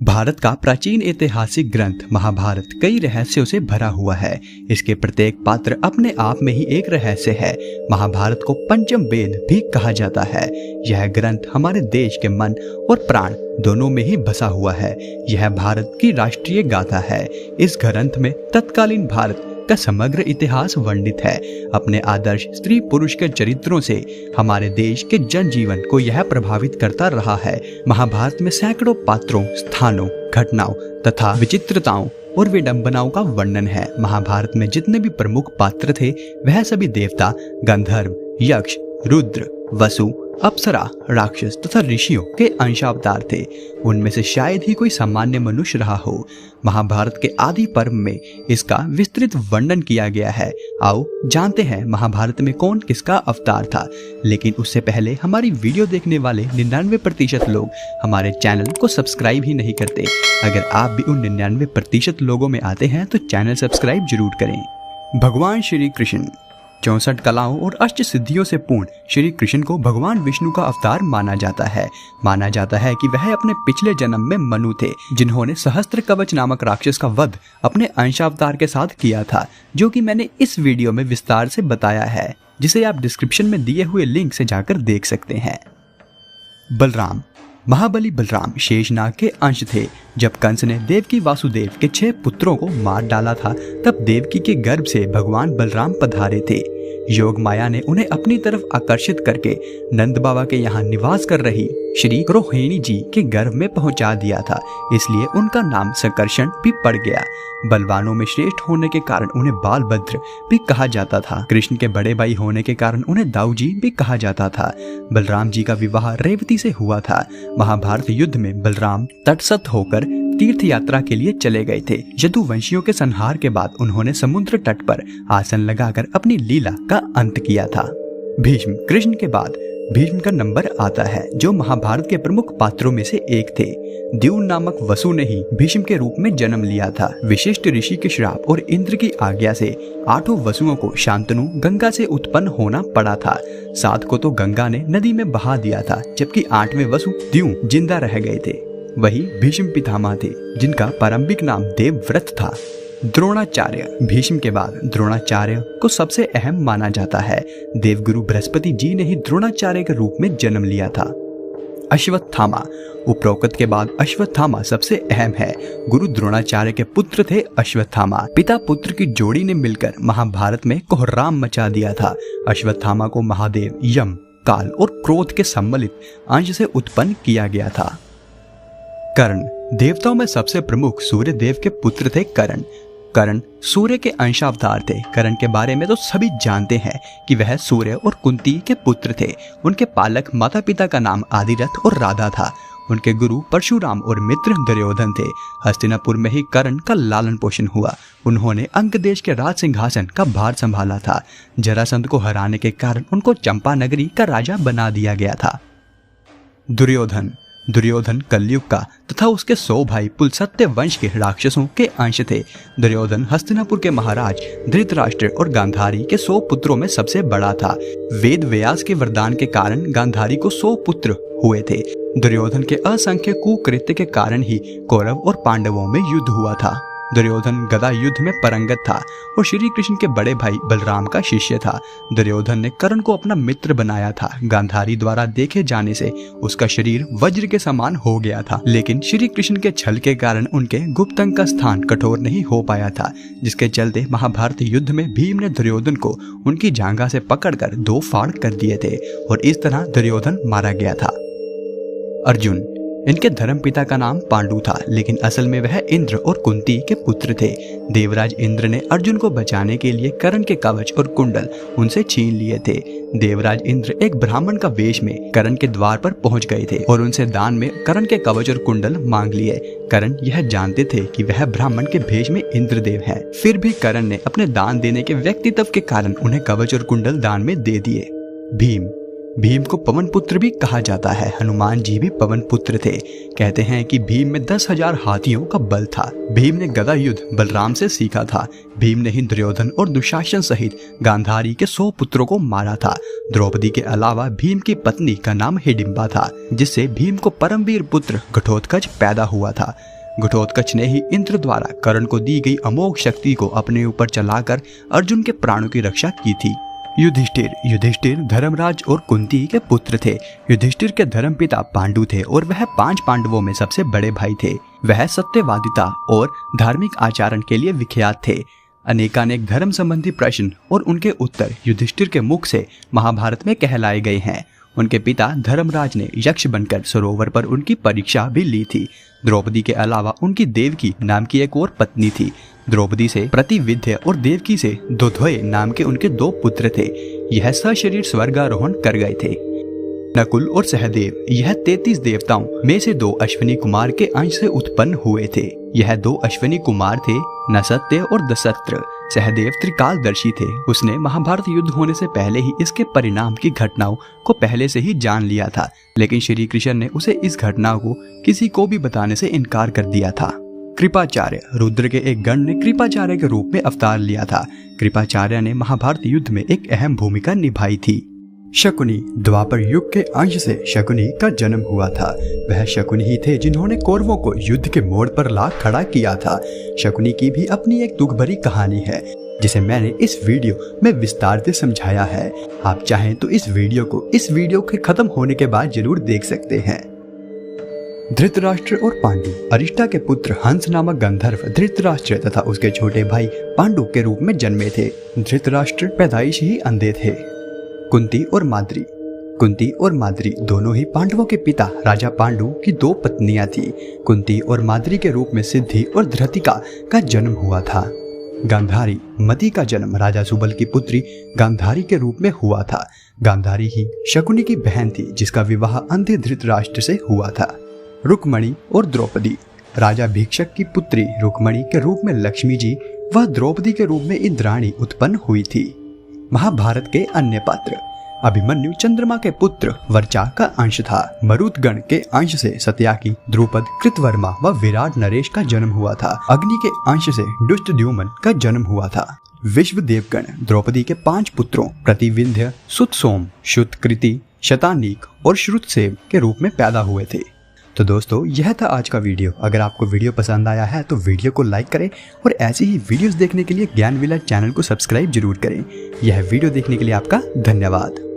भारत का प्राचीन ऐतिहासिक ग्रंथ महाभारत कई रहस्यों से भरा हुआ है। इसके प्रत्येक पात्र अपने आप में ही एक रहस्य है। महाभारत को पंचम वेद भी कहा जाता है। यह ग्रंथ हमारे देश के मन और प्राण दोनों में ही बसा हुआ है। यह भारत की राष्ट्रीय गाथा है। इस ग्रंथ में तत्कालीन भारत का समग्र इतिहास वर्णित है। अपने आदर्श स्त्री पुरुष के चरित्रों से हमारे देश के जनजीवन को यह प्रभावित करता रहा है। महाभारत में सैकड़ों पात्रों, स्थानों, घटनाओं तथा विचित्रताओं और विडंबनाओं का वर्णन है। महाभारत में जितने भी प्रमुख पात्र थे वह सभी देवता, गंधर्व, यक्ष, रुद्र, वसु, अप्सरा, राक्षस तथा ऋषियों के अंशावतार थे। उनमें से शायद ही कोई सामान्य मनुष्य रहा हो। महाभारत के आदि पर्व में इसका विस्तृत वर्णन किया गया है। आओ जानते हैं महाभारत में कौन किसका अवतार था। लेकिन उससे पहले हमारी वीडियो देखने वाले 99% लोग हमारे चैनल को सब्सक्राइब ही नहीं करते। अगर आप भी उन 99% लोगों में आते हैं तो चैनल सब्सक्राइब जरूर करें। भगवान श्री कृष्ण 64 कलाओं और अष्ट सिद्धियों से पूर्ण श्री कृष्ण को भगवान विष्णु का अवतार माना जाता है। माना जाता है कि वह अपने पिछले जन्म में मनु थे, जिन्होंने सहस्त्र कवच नामक राक्षस का वध अपने अंशावतार के साथ किया था, जो कि मैंने इस वीडियो में विस्तार से बताया है, जिसे आप डिस्क्रिप्शन में दिए हुए लिंक से जाकर देख सकते हैं। बलराम महाबली बलराम शेषनाग के अंश थे। जब कंस ने देवकी वासुदेव के 6 पुत्रों को मार डाला था, तब देवकी के गर्भ से भगवान बलराम पधारे थे। योग माया ने उन्हें अपनी तरफ आकर्षित करके नंद बाबा के यहाँ निवास कर रही श्री रोहिणी जी के गर्भ में पहुंचा दिया था। इसलिए उनका नाम संकर्षण भी पड़ गया। बलवानों में श्रेष्ठ होने के कारण उन्हें बालभद्र भी कहा जाता था। कृष्ण के बड़े भाई होने के कारण उन्हें दाऊजी भी कहा जाता था। बलराम जी का विवाह रेवती से हुआ था। महाभारत युद्ध में बलराम तटस्थ होकर तीर्थ यात्रा के लिए चले गए थे। यदुवंशियों के संहार के बाद उन्होंने समुद्र तट पर आसन लगाकर अपनी लीला का अंत किया था। भीष्म कृष्ण के बाद भीष्म का नंबर आता है, जो महाभारत के प्रमुख पात्रों में से एक थे। द्यून नामक वसु ने ही भीष्म के रूप में जन्म लिया था। विशिष्ट ऋषि के श्राप और इंद्र की आज्ञा से 8 वसुओं को शांतनु गंगा से उत्पन्न होना पड़ा था। 7 को तो गंगा ने नदी में बहा दिया था, जबकि 8वें वसु द्यून जिंदा रह गए थे। वही भीष्म पितामह थे, जिनका प्रारंभिक नाम देवव्रत था। द्रोणाचार्य भीष्म के बाद द्रोणाचार्य को सबसे अहम माना जाता है। देवगुरु बृहस्पति जी ने ही द्रोणाचार्य के रूप में जन्म लिया था। अश्वत्थामा उपरोक्त के बाद अश्वत्थामा सबसे अहम है। गुरु द्रोणाचार्य के पुत्र थे अश्वत्थामा। पिता पुत्र की जोड़ी ने मिलकर महाभारत में कोहराम मचा दिया था। अश्वत्थामा को महादेव, यम, काल और क्रोध के सम्मिलित अंश से उत्पन्न किया गया था। कर्ण देवताओं में सबसे प्रमुख सूर्य देव के पुत्र थे। कर्ण सूर्य के अंशावतार थे। कर्ण के बारे में तो सभी जानते हैं कि वह सूर्य और कुंती के पुत्र थे। उनके पालक माता पिता का नाम आदिरथ और राधा था। उनके गुरु परशुराम और मित्र दुर्योधन थे। हस्तिनापुर में ही कर्ण का लालन पोषण हुआ। उन्होंने अंग देश के राज सिंहासन का भार संभाला था। जरासंध को हराने के कारण उनको चंपा नगरी का राजा बना दिया गया था। दुर्योधन कलयुग का तथा उसके 100 भाई पुलसत्य वंश के राक्षसों के अंश थे। दुर्योधन हस्तिनापुर के महाराज धृतराष्ट्र और गांधारी के 100 पुत्रों में सबसे बड़ा था। वेद व्यास के वरदान के कारण गांधारी को 100 पुत्र हुए थे। दुर्योधन के असंख्य कुकृत्य के कारण ही कौरव और पांडवों में युद्ध हुआ था। दुर्योधन गदा युद्ध में पारंगत था और श्री कृष्ण के बड़े भाई बलराम का शिष्य था। दुर्योधन ने कर्ण को अपना मित्र बनाया था। गांधारी द्वारा देखे जाने से उसका शरीर वज्र के समान हो गया था, लेकिन श्री कृष्ण के छल के कारण उनके गुप्त अंग का स्थान कठोर नहीं हो पाया था, जिसके चलते महाभारत युद्ध में भीम ने दुर्योधन को उनकी जांघा से पकड़कर 2 फाड़ कर दिए थे और इस तरह दुर्योधन मारा गया था। अर्जुन इनके धर्मपिता का नाम पांडु था, लेकिन असल में वह इंद्र और कुंती के पुत्र थे। देवराज इंद्र ने अर्जुन को बचाने के लिए कर्ण के कवच और कुंडल उनसे छीन लिए थे। देवराज इंद्र एक ब्राह्मण का वेश में कर्ण के द्वार पर पहुंच गए थे और उनसे दान में कर्ण के कवच और कुंडल मांग लिए। कर्ण यह जानते थे कि वह ब्राह्मण के भेष में इंद्रदेव हैं। फिर भी कर्ण ने अपने दान देने के व्यक्तित्व के कारण उन्हें कवच और कुंडल दान में दे दिए। भीम को पवन पुत्र भी कहा जाता है। हनुमान जी भी पवन पुत्र थे। कहते हैं कि भीम में 10,000 हाथियों का बल था। भीम ने गदा युद्ध बलराम से सीखा था। भीम ने ही दुर्योधन और दुशासन सहित गांधारी के 100 पुत्रों को मारा था। द्रौपदी के अलावा भीम की पत्नी का नाम हिडिंबा था, जिससे भीम को परमवीर पुत्र घटोत्कच पैदा हुआ था। घटोत्कच ने ही इंद्र द्वारा कर्ण को दी गई अमोघ शक्ति को अपने ऊपर चलाकर अर्जुन के प्राणों की रक्षा की थी। युधिष्ठिर धर्मराज और कुंती के पुत्र थे। युधिष्ठिर के धर्मपिता पांडु थे और वह 5 पांडवों में सबसे बड़े भाई थे। वह सत्यवादिता और धार्मिक आचरण के लिए विख्यात थे। अनेकानेक धर्म संबंधी प्रश्न और उनके उत्तर युधिष्ठिर के मुख से महाभारत में कहलाए गए हैं। उनके पिता धर्मराज ने यक्ष बनकर सरोवर पर उनकी परीक्षा भी ली थी। द्रौपदी के अलावा उनकी देवकी नाम की एक और पत्नी थी। द्रौपदी से प्रतिविद्य और देवकी से दुध्वय नाम के उनके 2 पुत्र थे। यह सशरीर स्वर्गारोहण कर गए थे। नकुल और सहदेव यह 33 देवताओं में से 2 अश्विनी कुमार के अंश से उत्पन्न हुए थे। यह 2 अश्विनी कुमार थे, नसत्य और दशरथ। सहदेव त्रिकालदर्शी थे। उसने महाभारत युद्ध होने से पहले ही इसके परिणाम की घटनाओं को पहले से ही जान लिया था, लेकिन श्री कृष्ण ने उसे इस घटना को किसी को भी बताने से इनकार कर दिया था। कृपाचार्य रुद्र के एक गण ने कृपाचार्य के रूप में अवतार लिया था। कृपाचार्य ने महाभारत युद्ध में एक अहम भूमिका निभाई थी। शकुनी द्वापर युग के अंश से शकुनी का जन्म हुआ था। वह शकुनी ही थे जिन्होंने कौरवों को युद्ध के मोड़ पर ला खड़ा किया था। शकुनी की भी अपनी एक दुख भरी कहानी है, जिसे मैंने इस वीडियो में विस्तार से समझाया है। आप चाहें तो इस वीडियो के खत्म होने के बाद जरूर देख सकते हैं। धृतराष्ट्र और पांडु अरिष्टा के पुत्र हंस नामक गंधर्व धृतराष्ट्र तथा उसके छोटे भाई पांडु के रूप में जन्मे थे। धृतराष्ट्र पैदाइश ही अंधे थे। कुंती और माद्री दोनों ही पांडवों के पिता राजा पांडु की 2 पत्नियां थी। कुंती और माद्री के रूप में सिद्धि और धृतिका का जन्म हुआ था। गांधारी मति का जन्म राजा सुबल की पुत्री गांधारी के रूप में हुआ था। गांधारी ही शकुनी की बहन थी, जिसका विवाह अंधे धृतराष्ट्र से हुआ था। रुक्मणी और द्रौपदी राजा भीक्षक की पुत्री रुक्मणी के रूप में लक्ष्मी जी व द्रौपदी के रूप में इंद्राणी उत्पन्न हुई थी। महाभारत के अन्य पात्र अभिमन्यु चंद्रमा के पुत्र वर्चा का अंश था। मरुदगण के अंश से सत्याकी, द्रुपद, कृतवर्मा व विराट नरेश का जन्म हुआ था। अग्नि के अंश से दुष्टद्युम्न का जन्म हुआ था। विश्वदेवगण द्रौपदी के 5 पुत्रों प्रतिविंध्य, सुतसोम, शुतकृति, शतानीक और श्रुतसेव के रूप में पैदा हुए थे। तो दोस्तों, यह था आज का वीडियो। अगर आपको वीडियो पसंद आया है तो वीडियो को लाइक करें और ऐसी ही वीडियोस देखने के लिए ज्ञान विला चैनल को सब्सक्राइब जरूर करें। यह वीडियो देखने के लिए आपका धन्यवाद।